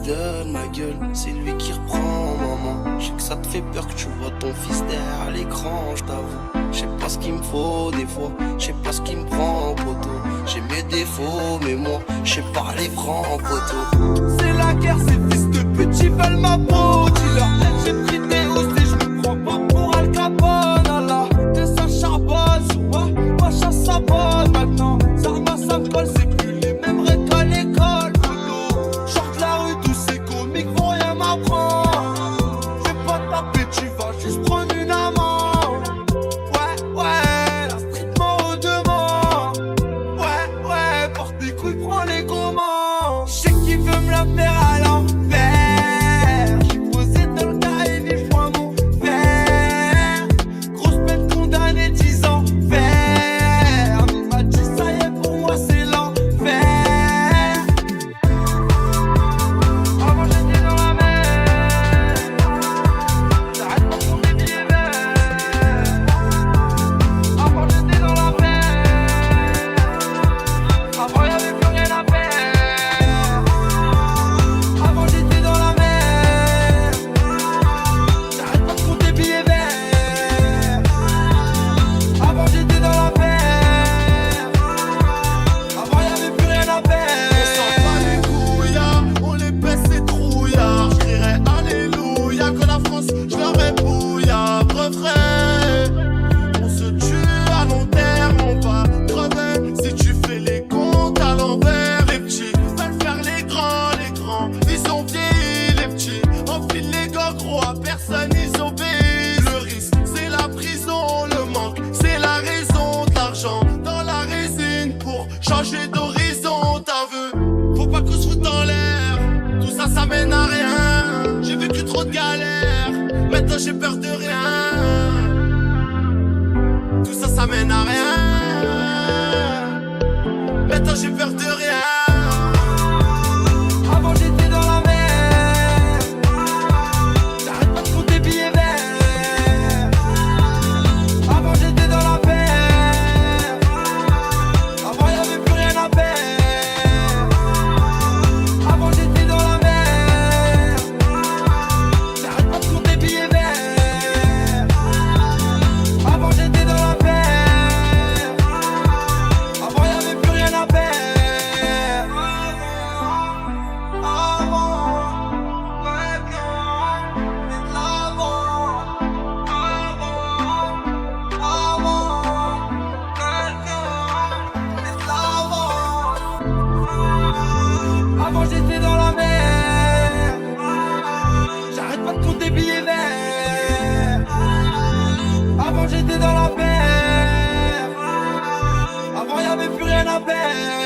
donne ma gueule, c'est lui qui reprend maman. Je sais que ça te fait peur que tu vois ton fils derrière l'écran, je t'avoue. Je sais pas ce qu'il me faut des fois, je sais pas ce qui me prend poteau. J'ai mes défauts mais moi, je sais parler franc poteau. C'est la guerre, ces fils de petits veulent ma peau. Dis-leur, j'ai pris des hausses et je me prends pas pour Al Capone. Allah, que ça charbonne, sur moi chasse sa bonne. Maintenant, ça ramasse, ça me colle, c'est plus les mêmes règles qu'à l'école. Sors de la rue, tous ces comiques vont rien m'apprendre. Je vais pas taper, tu vas juste prendre une amende. Ouais, la street mort au demande. Ouais, porte des couilles, prends les commandes. Je sais qu'il veut me la faire à l'envers. J'suis posé dans le carré, mais j'vois mon verre. Grosse peine condamnée, 10 ans ferme. Il m'a dit ça y est, pour moi c'est l'enfer. Avant j'étais dans la mer. J'arrête pas pour des billets verts. Avant j'étais dans la mer. Avant y'avait plus rien à faire. Avant j'étais dans la mer. J'arrête pas de compter billets verts. Avant j'étais dans la mer. Avant y'avait plus rien à faire. On s'en bat les couilles, on les baisse ces trouillards. J'crierai alléluia que la France, j'l'aurais bouillard. Refrain, on se tue à long terme, on va crever. Si tu fais les comptes à l'envers, les petits veulent faire les grands, ils ont vieilli les petits. Enfile les gars gros à personne, ils obéissent. Le risque, c'est la prison, le manque, c'est la raison de l'argent dans la résine pour changer d'horizon, t'as vu? Faut pas qu'on se foute dans l'air, tout ça, ça mène à rien. J'ai vécu trop de galères, maintenant j'ai peur de rien. Tout ça, ça mène à rien. Maintenant j'ai peur de rien. Avant j'étais dans la mer. J'arrête pas de compter billets verts. Avant j'étais dans la mer. Avant y'avait plus rien à faire. Avant j'étais dans la mer. J'arrête pas de compter billets verts. Avant j'étais dans la mer. Avant y'avait plus rien à faire. Avant j'étais dans la mer. J'arrête pas de compter billets verts. Avant j'étais dans la mer. Avant y'avait plus rien à faire.